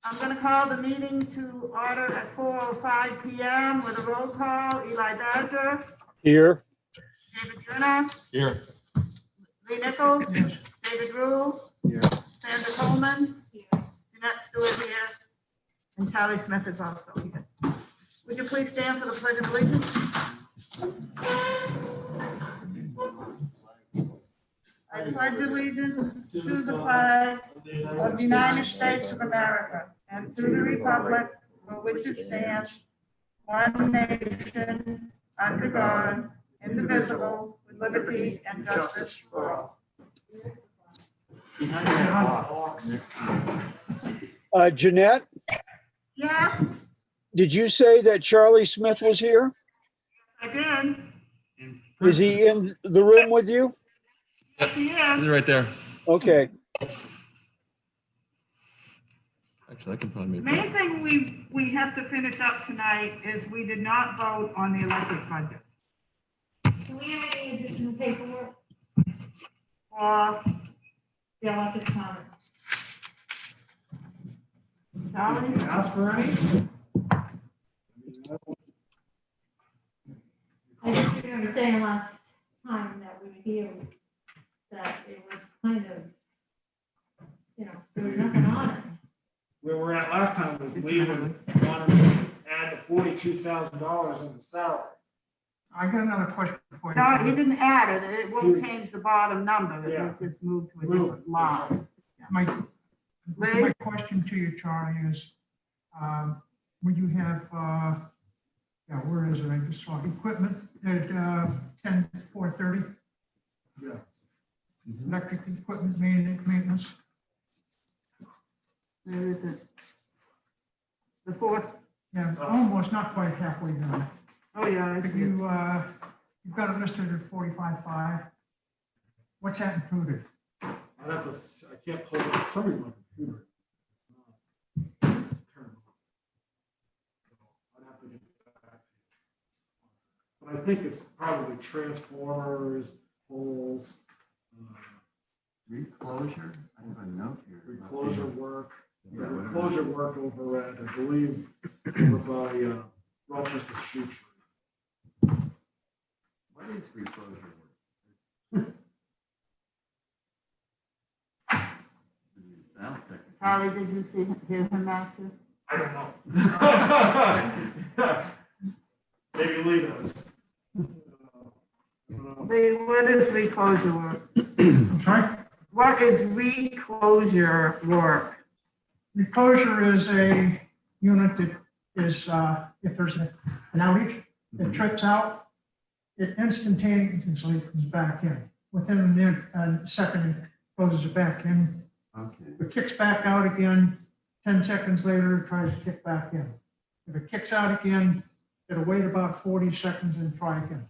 I'm going to call the meeting to order at 4:05 p.m. with a roll call. Eli Badger, Here. David Jonas, Here. Lee Nichols, David Rule, Here. Sandra Coleman, Jeanette Stewart here, and Charlie Smith is also here. Would you please stand for the Pledge of Allegiance? I pledge allegiance to the flag of the United States of America and to the republic for which it stands, one nation, under God, indivisible, with liberty and justice for all. Jeanette, Yes, did you say that Charlie Smith was here? I did. Is he in the room with you? Yes, he He's is. right there. Okay. Actually, I can probably make Main thing we have to finish up tonight is we did not vote on the electric budget. Do we have any additional paperwork Or, the electric comment? Charlie? Ask for any? I just remember saying last time that we were here that it was kind of, there was nothing on it. Where we're at last time was Lee was wanting to add the $42,000 in the salary. I got another question for you. No, he didn't add it. It won't change the bottom number. It Yeah. will just move to a different line. My Lee? question to you, Charlie, is when you have, where is it? I just saw equipment at 10,430, Yeah. electric equipment maintenance. Where is it? The fourth, Yeah, almost not quite halfway done. oh yeah, I If see it. you've got it listed at 45.5. What's that included? I'd have to, I can't pull it, somebody's my computer. I'd have to get back to you. But I think it's probably transformers, poles, Reclosure? I have a note here. reclosure work. Reclosure work over at, I believe, over by Rochester Shoe Tree. What is reclosure work? Sounds technical. Charlie, did you hear him ask you? I don't know. Maybe Lee does. Lee, what is reclosure work? I'm sorry? What is reclosure work? Reclosure is a unit that is, if there's an outage that trips out, it instantaneously comes back in. Within a second, it closes it back in. Okay. If it kicks back out again, 10 seconds later, it tries to kick back in. If it kicks out again, it'll wait about 40 seconds and try again.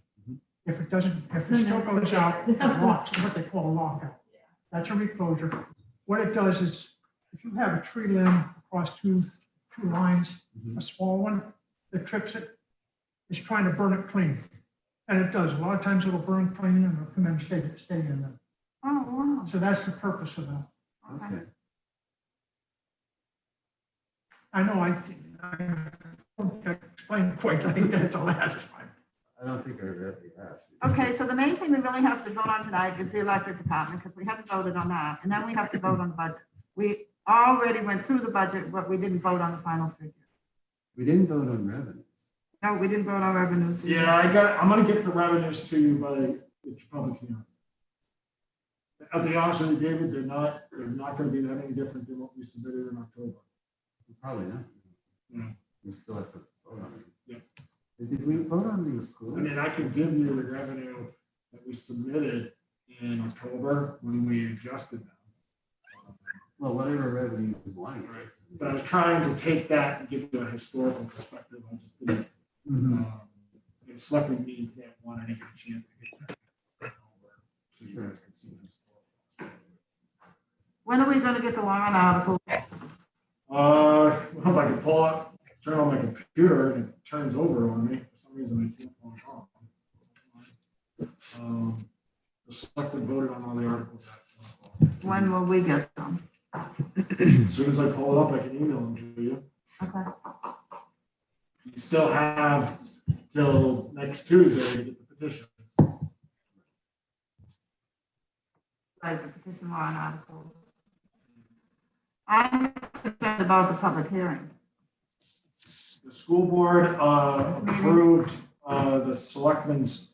If it doesn't, if it still goes out, it locks, what they call a lockout. That's a reclosure. What it does is, if you have a tree limb across two lines, a small one that trips it, it's trying to burn it clean. And it does. A lot of times it'll burn clean and it'll come in and stay in there. Oh, wow. So that's the purpose of that. Okay. I know I don't think I explained quite like that the last time. I don't think I've ever asked. Okay, so the main thing we really have to vote on tonight is the electric department, because we haven't voted on that, and then we have to vote on the budget. We already went through the budget, but we didn't vote on the final figure. We didn't vote on revenues. No, we didn't vote on revenues. Yeah, I'm gonna get the revenues to you by the public hearing. I'll be honest with you, David, they're not gonna be that any different than what we submitted in October. Probably not. Yeah. We still have to vote on it. Yeah. Did we vote on the school? I mean, I can give you the revenue that we submitted in October when we adjusted them. Well, whatever revenue you want. Right. But I was trying to take that and give you a historical perspective. I just didn't. Mhm. And selecting means that one, I didn't get a chance to get that over, so you guys can see the historical. When are we gonna get the warrant article? Well, if I can pull up, turn on my computer and it turns over on me. For some reason, I can't pull it on. The selectmen voted on all the articles. When will we get them? As soon as I pull it up, I can email them to you. Okay. You still have till next Tuesday to get the petitions. Like the petition warrant articles. I'm concerned about the public hearing. The school board approved the selectmen's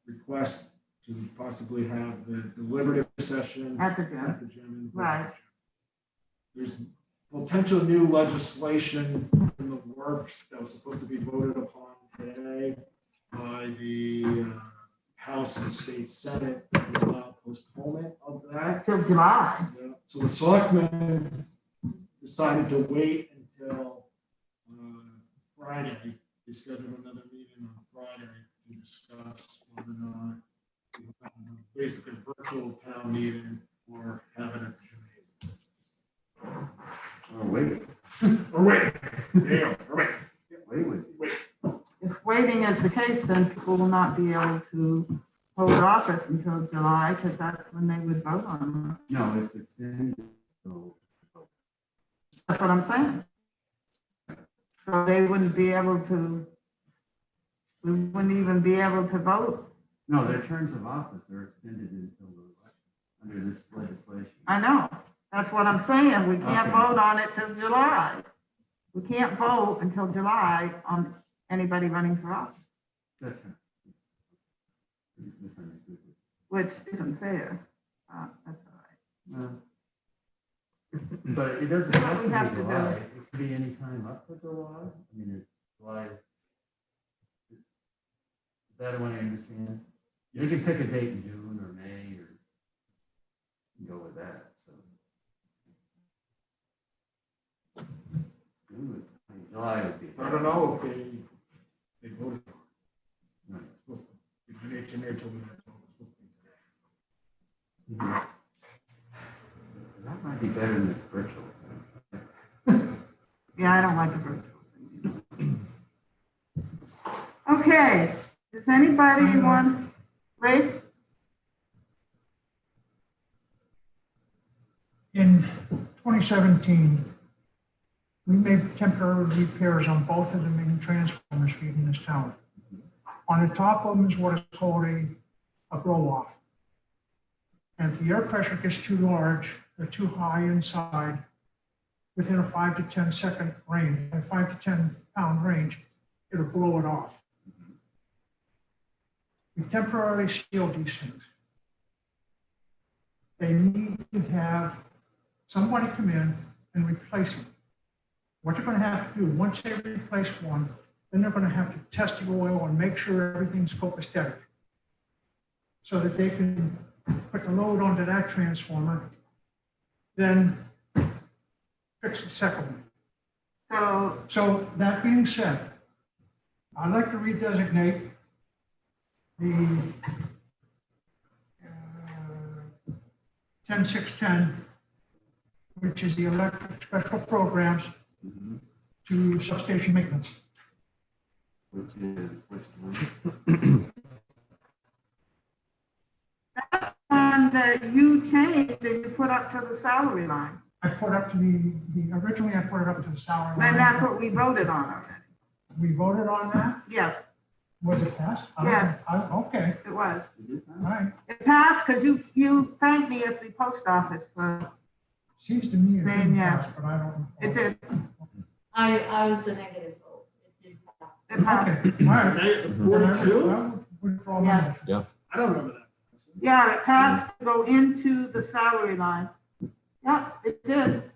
request to possibly have the deliberative session At the gym. at the gym. Right. There's potential new legislation in the works that was supposed to be voted upon today by the House and State Senate to allow postponement of that. Till July. So the selectmen decided to wait until Friday. They scheduled another meeting on Friday to discuss whether or not we have basically a virtual town meeting or have it at the gymnasium. Oh, wait, Or wait, there you go, or wait. wait. If waiting is the case, then people will not be able to hold office until July, because that's when they would vote on it. No, it's extended. So That's what I'm saying. So they wouldn't be able to, we wouldn't even be able to vote. no, their terms of office are extended until the election under this legislation. I know. That's what I'm saying. We can't Okay. vote on it till July. We can't vote until July on anybody running for office, That's right. Misunderstood. which isn't fair. That's all right. But it doesn't What have we to have be to do. July. It could be any time up to July. I mean, July is that what I understand? You can pick a date in June or May or go with that, so. July would be. I don't know if they voted. Right. It's supposed to be engineer told me that's what it was supposed to be today. Mhm. That might be better than this virtual. Yeah, I don't like the virtual. Okay, does anybody want, Ray? In 2017, we made temporary repairs on both of the main transformers feeding this town. On the top of them is what is called a blow-off. And if the air pressure gets too large or too high inside, within a 5 to 10 second range, a 5 to 10 pound range, it'll blow it off. We temporarily sealed these things. They need to have somebody come in and replace them. What they're going to have to do, once they replace one, then they're going to have to test the oil and make sure everything's copacetic, so that they can put the load onto that transformer, then fix the second one. So that being said, I'd like to redesignate the 10610, which is the electric special programs, Mhm. to substation maintenance. Which one? That's one that you changed and you put up to the salary line. I put up to originally I put it up to the salary line. And that's what we voted on already. We voted on that? Yes, Was it passed? Yes. Okay, it was. all right. It passed because you thanked me at the post office. Seems to me it Same, didn't yeah. pass, but I don't. It did. I was the negative vote. It did pass. It passed. Okay, all right. Hey, 42? I'll withdraw my Yeah. motion. I don't remember that. Yeah, it passed to go into the salary line. Yeah, it did.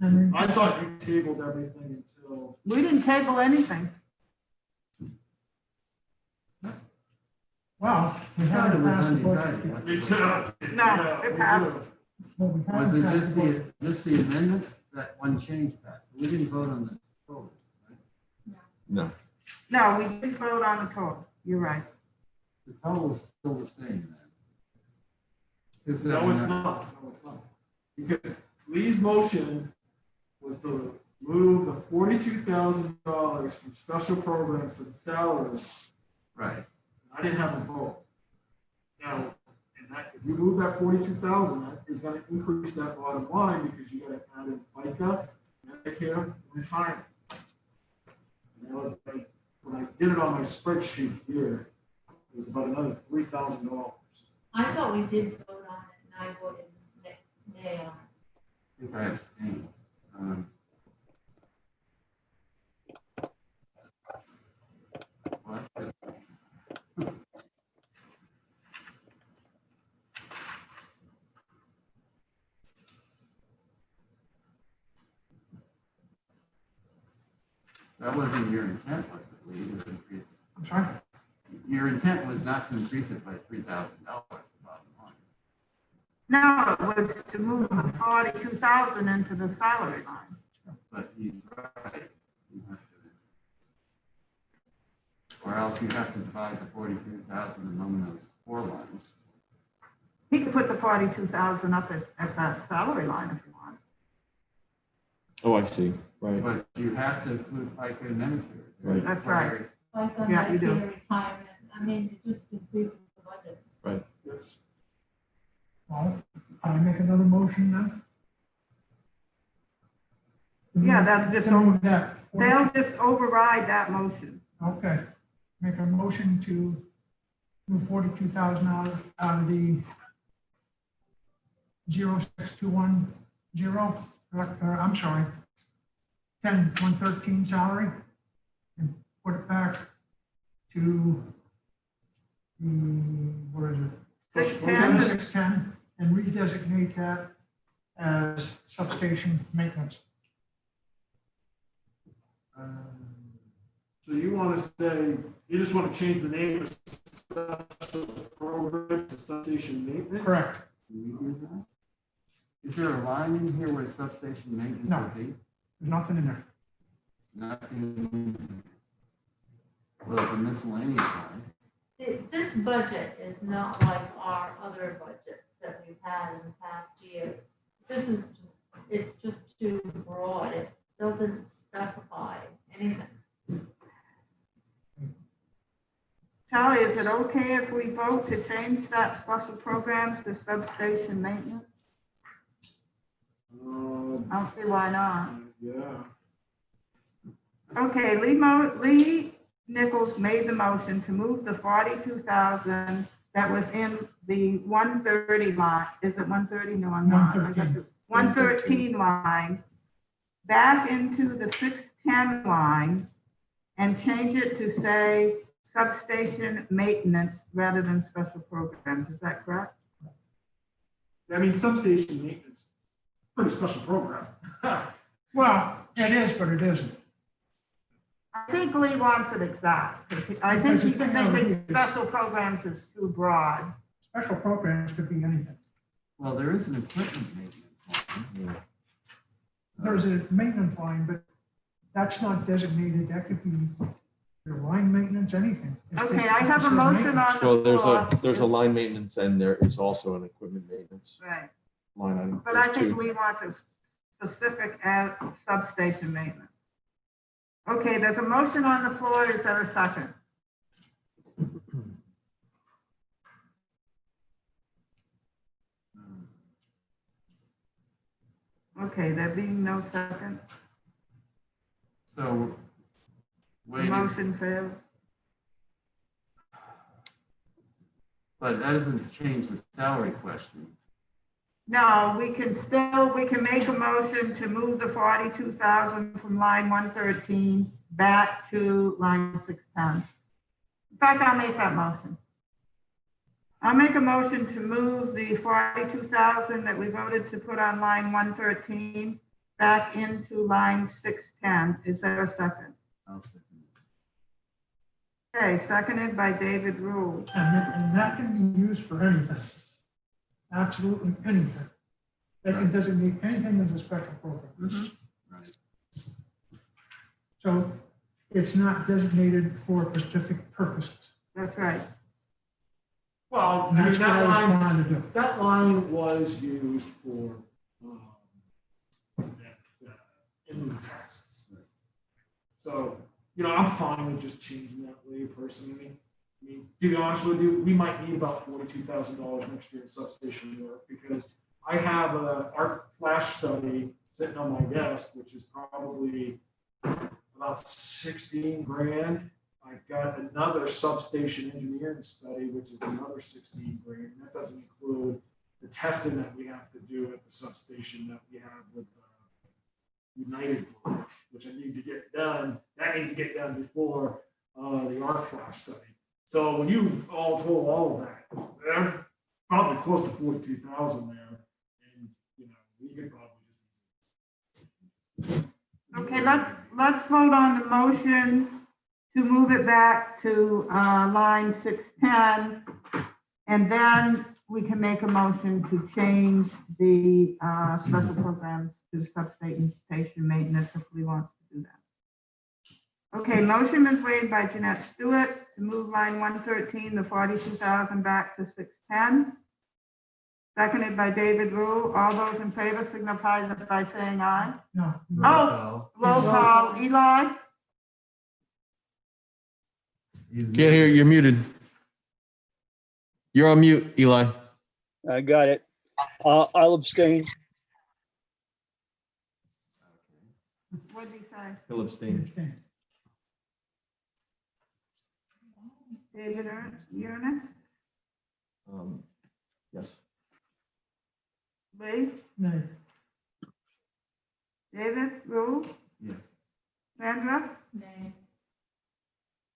And then- I thought you tabled everything until. We didn't table anything. Well, we I thought haven't it was passed the budget. undecided. what Me to too. No, it passed. Well, we Was haven't it passed the budget. just the amendment, that one change passed? We didn't vote on the total, right? No. No, we didn't vote on the total. You're right. The total is still the same then. No, it's 279. not. No, it's not. Because Lee's motion was to move the $42,000 from special programs to the salary. Right. I didn't have a vote. Now, and that, if you move that 42,000, that is gonna increase that bottom line because you gotta add in FICA, Medicare, and retirement. And that was like, when I did it on my spreadsheet here, it was about another $3,000. I thought we did vote on it, and I voted nay on it. I think I abstained. What? That wasn't your intent, was it? Lee, to increase? I'm sorry? Your intent was not to increase it by $3,000, the bottom line. No, it was to move the 42,000 into the salary line. But he's right. You have to, or else you have to divide the 43,000 among those 4 lines. He could put the 42,000 up at that salary line if you want. Oh, I see, right. But you have to include FICA and Medicare. Right. That's right. Like on Yeah, you do. Medicare retirement, I mean, it just increases the budget. Yes. Well, can I make another motion then? Yeah, that's just, To move that. they'll just override that motion. Okay, make a motion to move $42,000 out of the 06210, or I'm sorry, 10113 salary, and put it back to the, where is it? 610. 610, and redesignate that as substation maintenance. So you want to say, you just want to change the name of special program to substation maintenance? Correct. Can you do that? Is there a line in here where substation maintenance No. would be? There's nothing in there. Nothing. Well, it's a miscellaneous line. This budget is not like our other budgets that we've had in the past years. This is just, it's just too broad. It doesn't specify anything. Charlie, is it okay if we vote to change that special programs to substation maintenance? I don't see why not. Yeah. Okay, Lee Nichols made the motion to move the 42,000 that was in the 130 line. Is it 130? No, I'm not. 113. 113 line back into the 610 line and change it to say substation maintenance rather than special programs. Is that correct? I mean, substation maintenance, pretty special program. Well, it is, but it isn't. I think Lee wants it exact. 'Cause I think he's thinking special programs is too broad. Special programs could be anything. Well, there is an equipment maintenance line. There's a maintenance line, but that's not designated. That could be your line maintenance, anything. It's Okay, just- I have it a says motion maintenance. on the Well, floor. there's a line maintenance and there is also an equipment maintenance Right, line item. but I There's think two. Lee wants it specific as substation maintenance. Okay, there's a motion on the floor. Is there a second? Okay, there being no second, So, the wait, motion fails. but that doesn't change the salary question. No, we can make a motion to move the 42,000 from line 113 back to line 610. In fact, I'll make that motion. I'll make a motion to move the 42,000 that we voted to put on line 113 back into line 610. Is there a second? I'll second it. Okay, seconded by David Rule. And that can be used for anything. Absolutely anything. They can designate anything as a special program. Right. So it's not designated for specific purposes. That's right. Well, I And mean, that's what I was trying to do. that line was used for, inland taxes. So, I'm fine with just changing that way personally. I mean, to be honest with you, we might need about $42,000 next year in substation work because I have a art flash study sitting on my desk, which is probably about 16 grand. I've got another substation engineering study, which is another 16 grand. And that doesn't include the testing that we have to do at the substation that we have with United Group, which I need to get done. That needs to get done before the arc flash study. So when you all total all of that, they're probably close to 42,000 there. And, you know, we could probably just. Okay, let's vote on the motion to move it back to line 610. And then we can make a motion to change the special programs to substation maintenance if we want to do that. Okay, motion is made by Jeanette Stewart to move line 113, the 42,000 back to 610. Seconded by David Rule. All those in favor signify by saying aye. No. Oh, roll call. Eli? Can't Can't hear, you're muted. You're on mute, Eli. I got it. I'll abstain. What did he say? He'll abstain. David Ernest? Yes. Lee? No. David Rule? Yes. Sandra? Nay.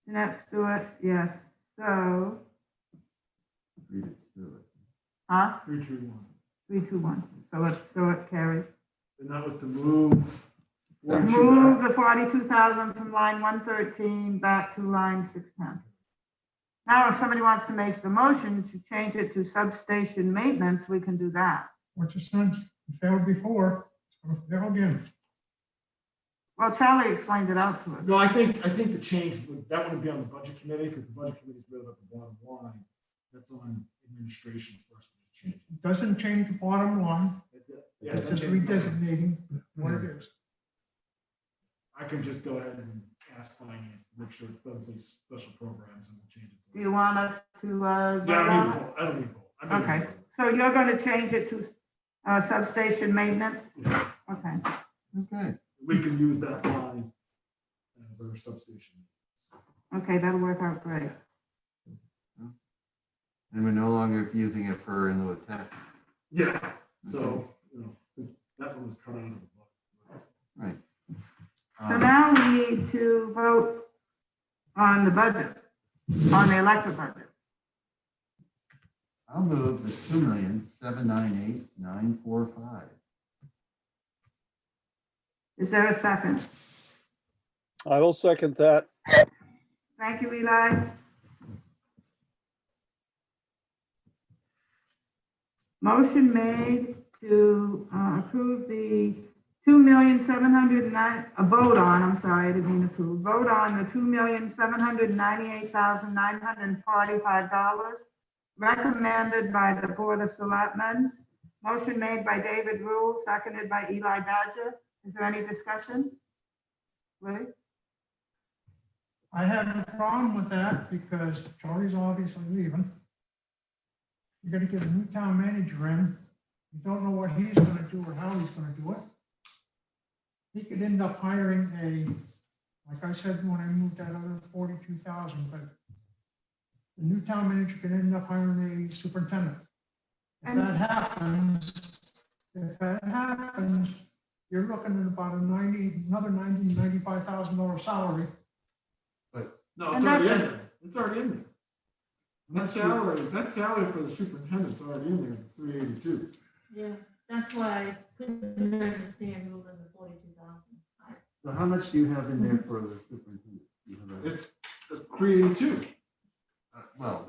Jeanette Stewart, yes. So, Read it through it. 321. 321. So it carries. And that was to move. Move the 42,000 from line 113 back to line 610. Now, if somebody wants to make the motion to change it to substation maintenance, we can do that. What's the sense? It failed before, so it'll fail again. Well, Charlie explained it out to us. No, I think the change, that wouldn't be on the budget committee, because the budget committee is really at the bottom line. That's on administration for us to change. It doesn't change the bottom line. Yeah, It's that just change- redesignating what it is. I can just go ahead and ask finance to make sure it doesn't say special programs and we'll change it. Do you want us to vote Yeah, on it? I don't need vote. Okay, so you're going to change it to substation maintenance? Yeah, Okay. Okay. we can use that line as our substation. Okay, that'll work out great. And we're no longer using it for in lieu of tax. Yeah, so, you know, that one was cut out of the book. Right. So now we need to vote on the budget, on the electric budget. I'll move the 2,798,945. Is there a second? I will second that. Thank you, Eli. Motion made to approve the 2,709, vote on, I'm sorry, I didn't mean approve, vote on the $2,798,945 recommended by the Board of Selectmen. Motion made by David Rule, seconded by Eli Badger. Is there any discussion? Lee? I have a problem with that because Charlie's obviously leaving. You're gonna get a new town manager in. You don't know what he's gonna do or how he's gonna do it. He could end up hiring like I said, when I moved that other 42,000, but the new town manager could end up hiring a superintendent. If that happens, you're looking at about another $95,000 salary. No, it's And already in that's- there. It's already in there. That salary for the superintendent's already in there, 382. Yeah, that's why I couldn't understand moving the 42,000. So how much do you have in there for the superintendent? You have a- It's 382. Well,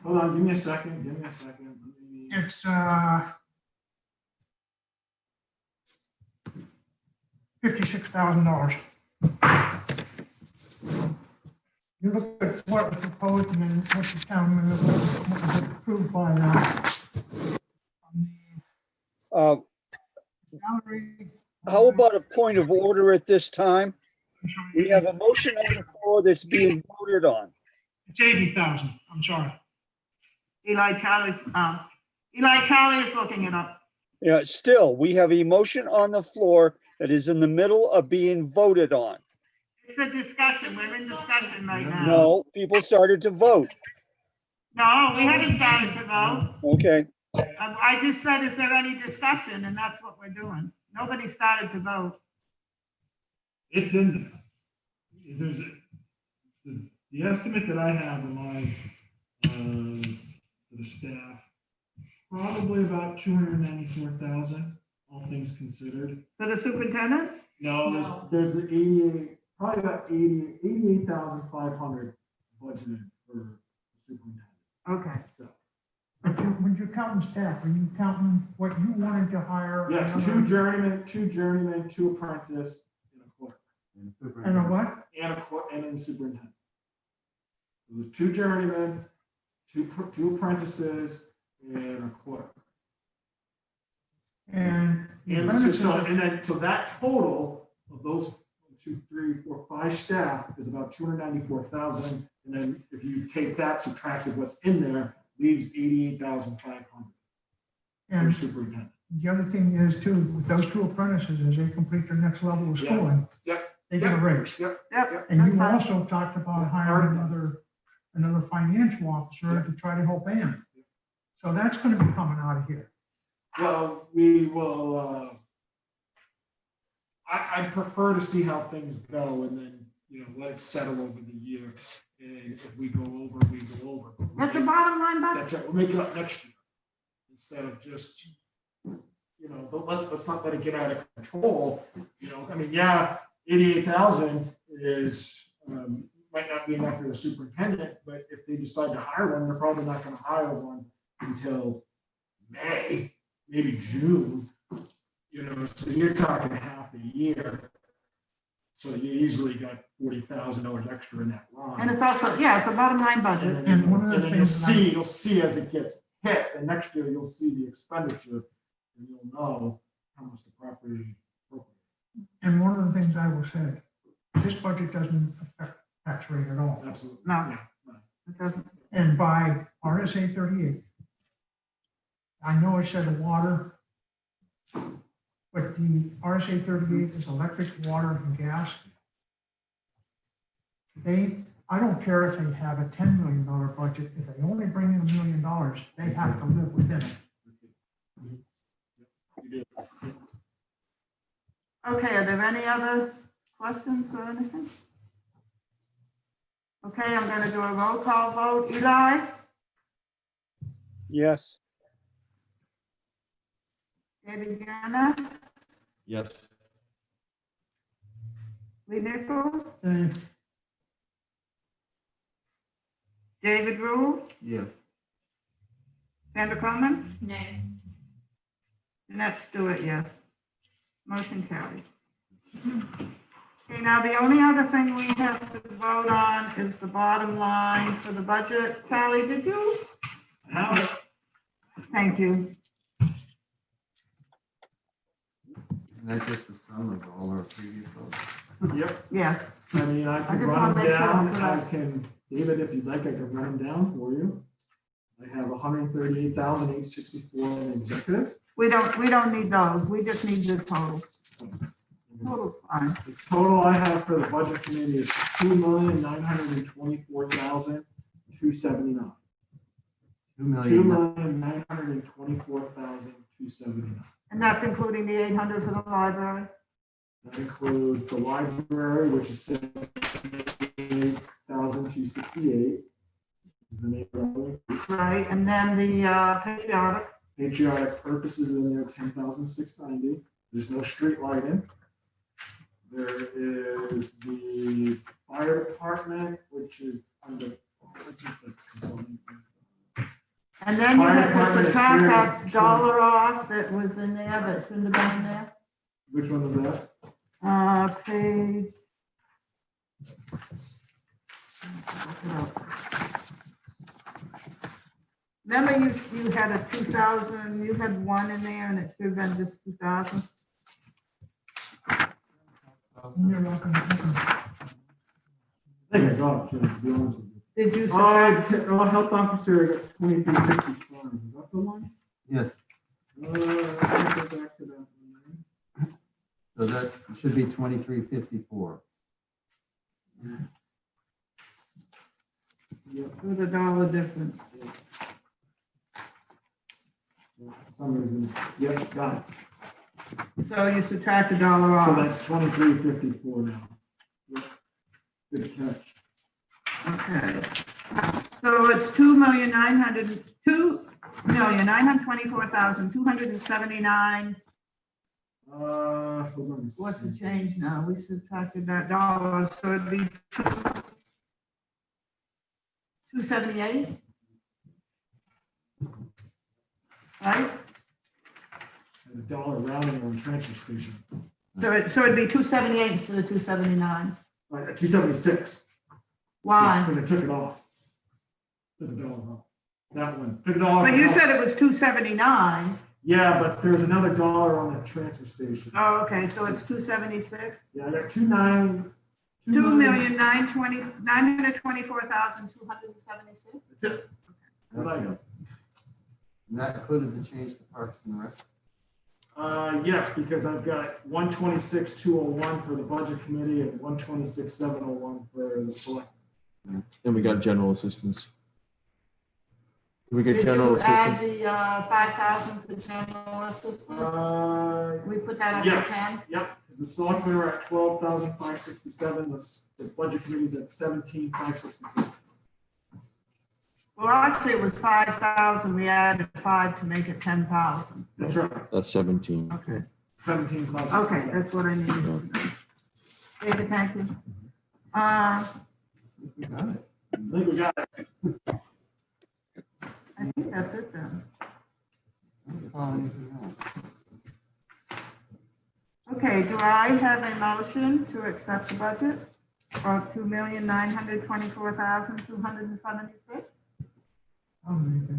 Hold on, give me a second. Let me- It's, $56,000. You look at what was proposed and then what the town, what was approved by, salary. How about a point of order at this time? We have a motion on the floor that's being voted on. It's 80,000, I'm sorry. Eli Charlie is looking it up. Yeah, still, we have a motion on the floor that is in the middle of being voted on. It's a discussion. We're in discussion right now. No, people started to vote. No, we haven't started to vote. Okay, I just said, is there any discussion? And that's what we're doing. Nobody started to vote. It's in there. There's the estimate that I have in my, for the staff, probably about 294,000, all things considered. For the superintendent? No, there's the 88, probably about 88,500 budgeted for superintendent. Okay. So, But when you're counting staff, are you counting what you wanted to hire? yes, another- two journeymen, two apprentice, and a clerk. And And a superintendent. what? And a clerk, and then superintendent. It was two journeymen, two apprentices, and a clerk. And the And so, apprentices- so that total of those 1, 2, 3, 4, 5 staff is about 294,000. And then if you take that, subtracted what's in there, leaves 88,500 for and superintendent. the other thing is too, with those two apprentices, as they complete their next level of Yeah. schooling, Yep. they get a raise. Yep. And that's you fine. also talked about hiring another financial officer to try to help Ann. So that's gonna be coming out of here. Well, we will, I prefer to see how things go and then, let it settle over the year. And if we go over, we go over. But we'll That's your make- bottom line budget. That's right, we'll make it up next year. Instead of just, let's not let it get out of control. I mean, yeah, 88,000 is, might not be enough for the superintendent, but if they decide to hire one, they're probably not gonna hire one until May, maybe June. So you're talking half a year. So you easily got $40,000 extra in that line. And it's also, yeah, it's a bottom line budget. And one of the And then you'll things that I- you'll see as it gets hit, and next year you'll see the expenditure, and you'll know how much the property appropriate. And one of the things I will say, this budget doesn't affect tax rate at all. Absolutely. No. Yeah, right. It doesn't. And by RSA 38, I know it said water, but the RSA 38 is electric, water, and gas. I don't care if they have a $10 million budget, if they only bring in $1 million, they have to live within it. You do. Okay, are there any other questions or anything? Okay, I'm gonna do a roll call vote. Eli, yes, David Ganna, Yes. Lee Nichols, Uh, David Rule, Yes. Sandra Coleman, Nay. Jeanette Stewart, yes. Motion carried. Okay, now the only other thing we have to vote on is the bottom line for the budget. Charlie, did you? Now, Thank you. Isn't that just the sum of all our previous votes? yep, Yes. I mean, I can just run wanna them make sure down, it's I correct. can, David, if you'd like, I can run them down for you. I have 138,864 in executive. We don't need those. We just need the total. Total's fine. The total I have for the budget committee is 2,924,279. 2,000,000. 2,924,279. And that's including the 800 for the library. That includes the library, which is 78,268. Is the neighborhood. Right, and then the patriotic. Patriotic purposes in there, 10,690. There's no street lighting. There is the fire department, which is under. I think that's component. And then you Fire have department to is subtract clear. that dollar off that was in there that shouldn't have been in there. Which one is that? Page. Remember you had a 2,000, you had one in there and it should have been just 2,000. You're welcome. I think I got it, to be honest with you. Did you? Health officer, I got 2355. Is that the one? Yes. I think So that's, it should be 2354. There's a dollar difference. For some reason, yep, got it. So you subtract a dollar So off. that's 2354 now. Yep. Good catch. Okay. So it's 2,924,279. Hold on. a What's the second. change now? We subtracted that dollar, so it'd be 278. Right? And a dollar rounding on transfer station. So it'd be 278 instead of 279. Like 276. Why? Because I took it off. Took a dollar off. That one. Took a dollar. But you off. said it was 279. Yeah, but there's another dollar on the transfer station. Oh, okay, so it's 276. Yeah, I got 29. 2,924,276. That's it. What I got. And that included the change to Parks and Rec. Yes, because I've got 126,201 for the budget committee and 126,701 for the select. And we got general assistance. Did we get Did general you add assistance? the 5,000 for general assistance? We put that up to Yes, 10? yep, because the selectmen are at 12,567, the budget committee's at 17,567. Well, actually, it was 5,000. We added 5 to make it 10,000. That's right, That's 17. Okay. 17,567. Okay, that's what I needed to know. David, thank you. We got it. I think we got it. I think that's it then. I don't recall anything else. Okay, do I have a motion to accept the budget of 2,924,276? I'll make it.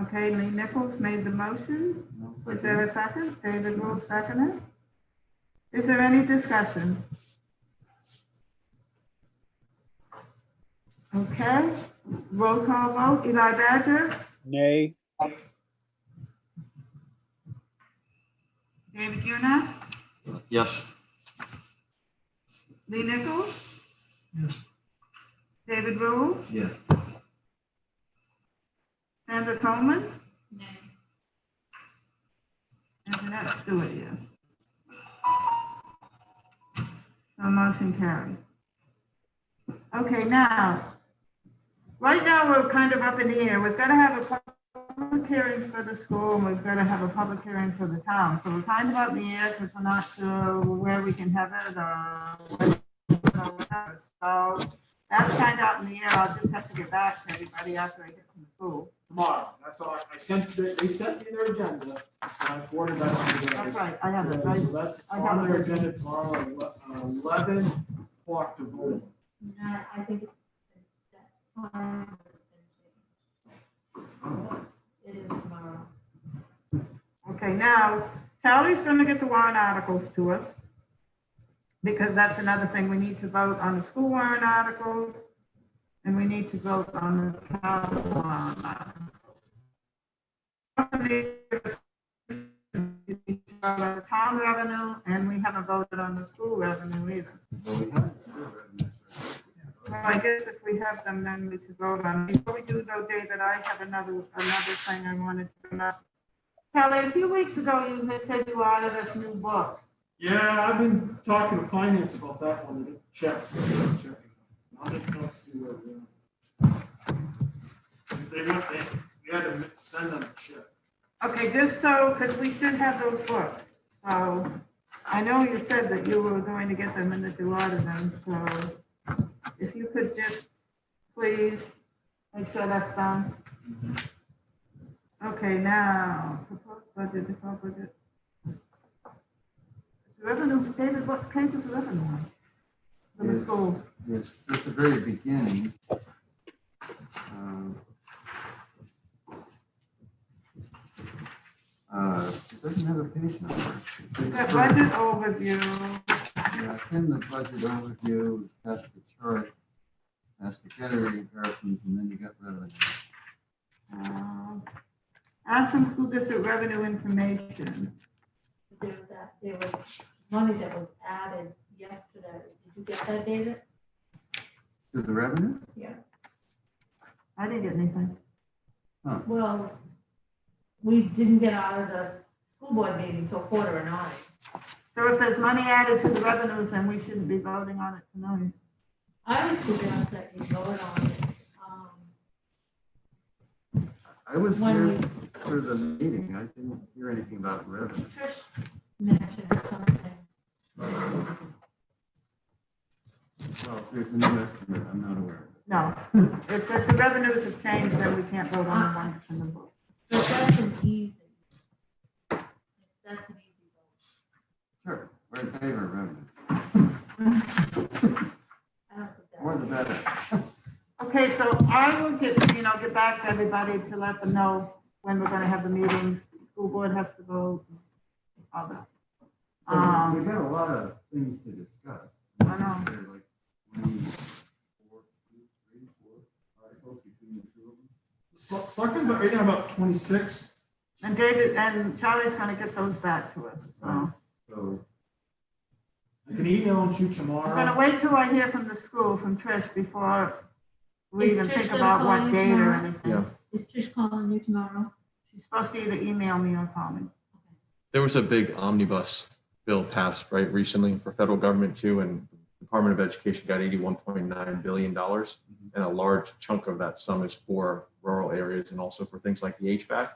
Okay, Lee Nichols made the motion. No Is there a second? David will second it. Is there any discussion? Okay, roll call vote. Eli Badger, Nay. David Eunice, Yes. Lee Nichols, Yes. David Rule, Yes. Sandra Coleman, No. and Jeanette Stewart, yes. So motion carries. Okay, now, right now, we're kind of up in the air. We've got to have a public hearing for the school, and we've got to have a public hearing for the town. So we're kind of up in the air because we're not sure where we can have it or whatever. So that's kind of up in the air. I'll just have to get back to everybody after I get from the school. Tomorrow, that's all, they sent me their agenda, and I forwarded that on to them. That's right, I have it. So that's I have on their it. agenda tomorrow, at 11 o'clock to vote. No, I think that time has been changed. It is tomorrow. Okay, now, Charlie's going to get the warrant articles to us, because that's another thing. We need to vote on the school warrant articles, and we need to vote on the town warrant articles. On the town revenue, and we haven't voted on the school revenue either. Well, we have the school revenues. Well, I guess if we have them, then we could vote on. Before we do though, David, I have another thing I wanted to bring up. Kelly, a few weeks ago, you had said you ordered us new books. Yeah, I've been talking to finance about that one, to check. I'll just go see where we're at. They had to send them a check. Okay, just so, because we should have those books. So I know you said that you were going to get them and that you ordered them, so if you could just please make sure that's done. Okay, now, proposed budget, default budget. Revenue, David, what page is the revenue on? For the Yes. school. It's at the very beginning. It doesn't have a page number. It says The first. budget overview, Yeah, it's in the budget overview, that's the chart, that's the category comparisons, and then you got revenue. Ashland School District revenue information. There was money that was added yesterday. Did you get that, David? To the revenues? Yeah. I didn't get anything. Well, we didn't get out of the school board meeting until 8:45. So if there's money added to the revenues, then we shouldn't be voting on it tonight. I would suggest that you vote on it. I was When here we- for the meeting. I didn't hear anything about revenue. Trish mentioned something. Well, if there's a new estimate, I'm not aware of it. No, if the revenues have changed, then we can't vote on the one that's in the book. But that's an easy. That's an easy vote. Sure, we're in favor of revenues. I don't think that. More the better. Okay, so I will get back to everybody to let them know when we're gonna have the meetings. School board has to vote, all that. So we got a lot of things to discuss. I know. There are like 24 articles between the two of them. Selectmen, but right now about 26. And David and Charlie's gonna get those back to us, so. So I can email them to you I'm tomorrow. gonna wait till I hear from the school, from Trish, before we Is even Trish think gonna about call what you date or tomorrow? anything. Yeah. Is Trish calling you tomorrow? She's supposed to either email me or call me. There was a big omnibus bill passed, right, recently for federal government too, and the Department of Education got $81.9 billion. And a large chunk of that sum is for rural areas and also for things like the HVAC.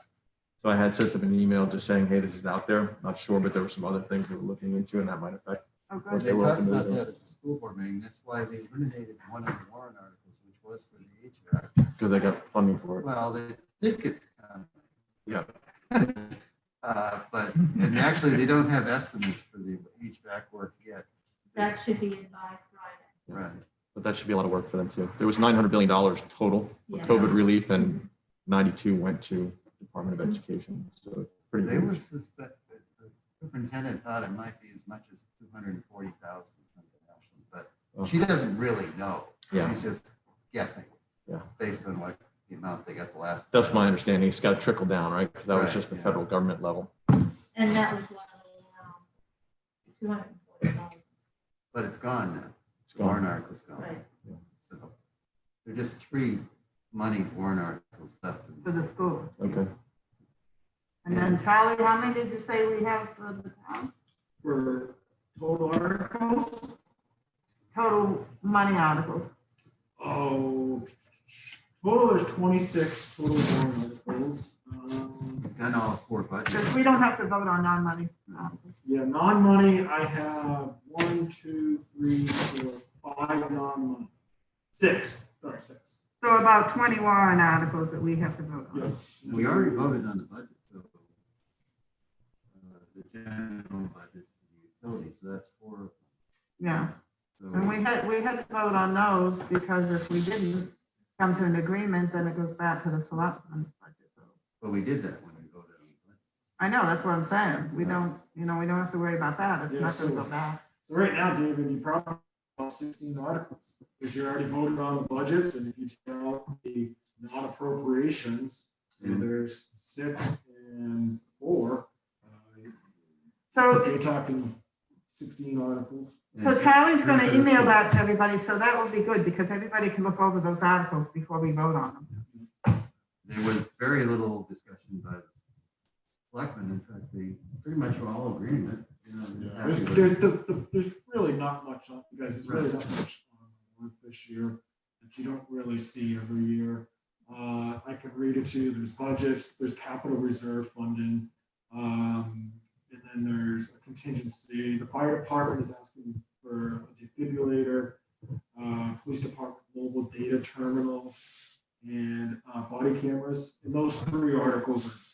So I had sent them an email just saying, hey, this is out there. Not sure, but there were some other things they were looking into and that might affect. Oh, well, good. they were talked open to about it. that at the school board meeting. That's why they eliminated one of the warrant articles, which was for the HVAC. Because they got funding for it. Well, they think it's Yeah. but, and actually, they don't have estimates for the HVAC work yet. That should be in by Friday. Right. But that should be a lot of work for them too. There was $900 billion total for Yes. COVID relief and 92 went to Department of Education. So pretty They big. were suspect, the superintendent thought it might be as much as 240,000, but Oh. she doesn't really know. Yeah. She's just guessing. Yeah. Based on what the amount they got the last. That's my understanding. It's got to trickle down, right? Because that was Right, just the yeah. federal government level. And that was one of the 240,000. But it's gone now. It's The warrant gone. article's gone. Right. So there are just 3 money warrant articles left. in For the school. Okay. And then Charlie, how many did you say we have for the town? For total articles, Total money articles. oh, total there's 26 total warrant articles. We've done all 4 budgets. Because we don't have to vote on non-money articles. Yeah, non-money, I have 1, 2, 3, 4, 5 non-money. 6, sorry, 6. So about 20 warrant articles that we have to vote Yeah. on. We already voted on the budget, so the general budget's for the utilities, so that's 4. Yeah, So and we had to vote on those because if we didn't come to an agreement, then it goes back to the selectmen's budget. So but we did that when we voted on the budget. I know, that's what I'm saying. We don't have to worry about that. It's Yeah, not gonna so- go back. So right now, David, you probably have 16 articles, because you already voted on the budgets, and if you take out the non-appropriations, so Mhm. there's 6 and 4. So, You're talking 16 articles. so Charlie's gonna Three for the email school. that to everybody, so that will be good because everybody can look over those articles before we vote on them. There was very little discussion by the selectmen. In fact, they pretty much were all agreement. You know, they're There's, happy with there's, it. there's really not much, you guys, there's really not much work this year that you don't really see every year. I can read it to you. There's budgets, there's capital reserve funding, and then there's a contingency. The fire department is asking for a defibrillator, police department mobile data terminal, and body cameras. And those 3 articles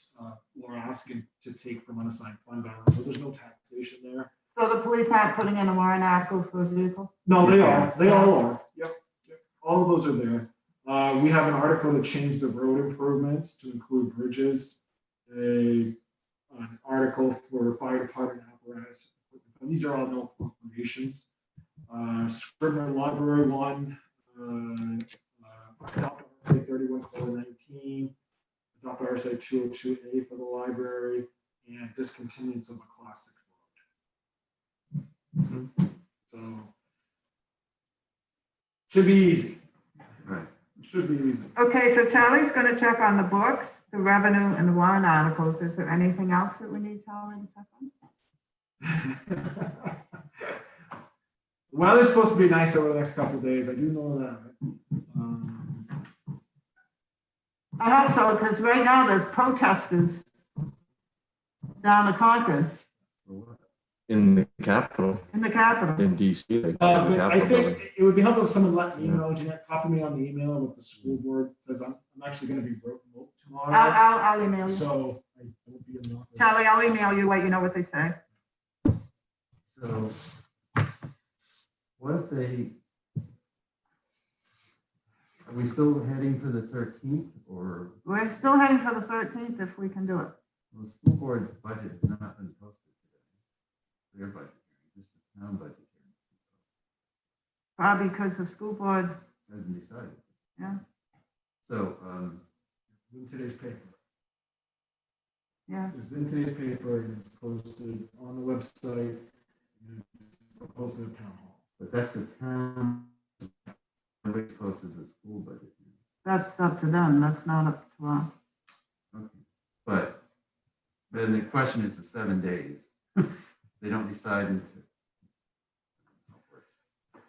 we're asking to take from unassigned fund balance, so there's no taxation there. So the police aren't putting in a warrant article for a vehicle? No, they are. They all are. Yep. All of those are there. We have an article to change the road improvements to include bridges, an article for fire department apparatus. These are all no appropriations. Scribner Library 1, adopt RSA 31:19, adopt RSA 202A for the library, and discontinuance of a class 6 road. Mhm. So should be easy. Right. Should be easy. Okay, so Charlie's gonna check on the books, the revenue and the warrant articles. Is there anything else that we need Charlie to check on? Weather's supposed to be nice over the next couple of days. I do know that. I hope so, because right now there's protesters down the Concord For what? In the Capitol, in the Capitol. in DC. they But have the I Capitol building. think it would be helpful if someone let me know, Jeanette, copy me on the email with the school board says I'm actually gonna be remote tomorrow. I'll email you. So I won't be in the office. Charlie, I'll email you, let you know what they say. So what if they, are we still heading for the 13th or We're still heading for the 13th if we can do it. well, the school board budget has not been posted today? Their budget, hearing, just the town budget hearing Probably because the school board, hasn't decided. yeah, So, In today's paper. yeah. It's in today's paper and it's posted on the website. And it's posted at town hall. but that's the town, nobody's posted the school budget. hearing. That's up to them. That's not up to us. Okay, but then the question is the 7 days. They don't decide until.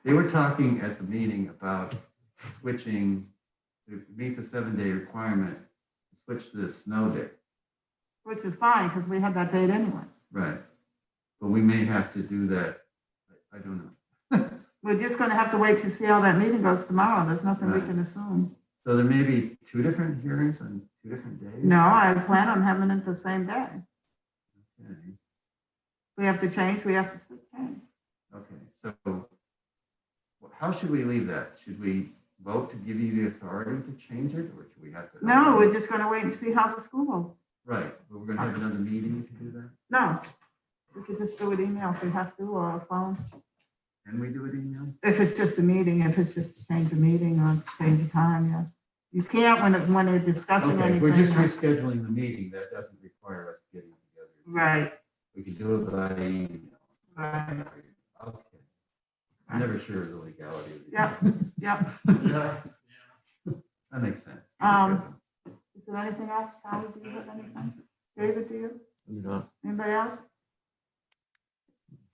They were talking at the meeting about switching to meet the 7-day requirement, switch to the snow day. Which is fine, because we had that date anyway. Right. But we may have to do that. I don't know. We're just gonna have to wait to see how that meeting goes tomorrow. There's nothing we Right. can assume. So there may be 2 different hearings on 2 different days? No, I plan on having it the same day. Okay, We have to change, we have to change. okay, so how should we leave that? Should we vote to give you the authority to change it, or should we have to? No, we're just gonna wait and see how the school goes. Right, but we're gonna have another meeting to do that? No, we could just do it email if we have to, or a phone. Can we do it email? If it's just a meeting, if it's just to change a meeting or change the time, yes. You can't when we're discussing Okay, anything. we're just rescheduling the meeting. That doesn't require us getting together. Right, We can do it by email. right, Okay. I'm never sure of the legality of it. yep, yep. Yeah. That makes sense. Is there anything else? Charlie, do you have anything? David, do you? You know, Anybody else?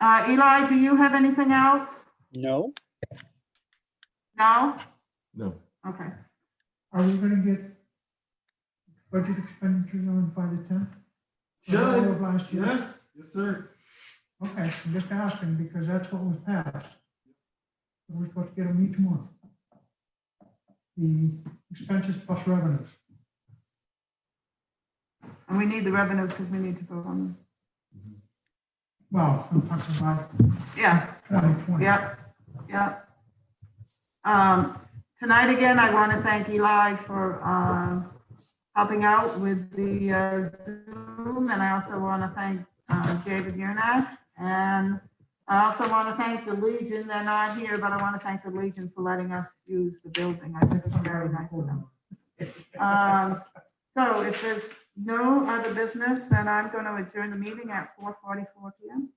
Eli, do you have anything else? No? No? no. Okay. Are we gonna get budget expenditures on by the 10th? All Should. of last year? Yes, yes, sir. Okay, I'm just asking because that's what was passed. We're supposed to get them each month. The expenses plus revenues. And we need the revenues because we need to vote on them. Well, I'm talking about Yeah, 2020. yep, yep. Tonight again, I want to thank Eli for helping out with the Zoom, and I also want to thank David Yurnas. And I also want to thank the Legion. They're not here, but I want to thank the Legion for letting us use the building. I think it's very nice of them. So if there's no other business, then I'm going to adjourn the meeting at 4:44 p.m.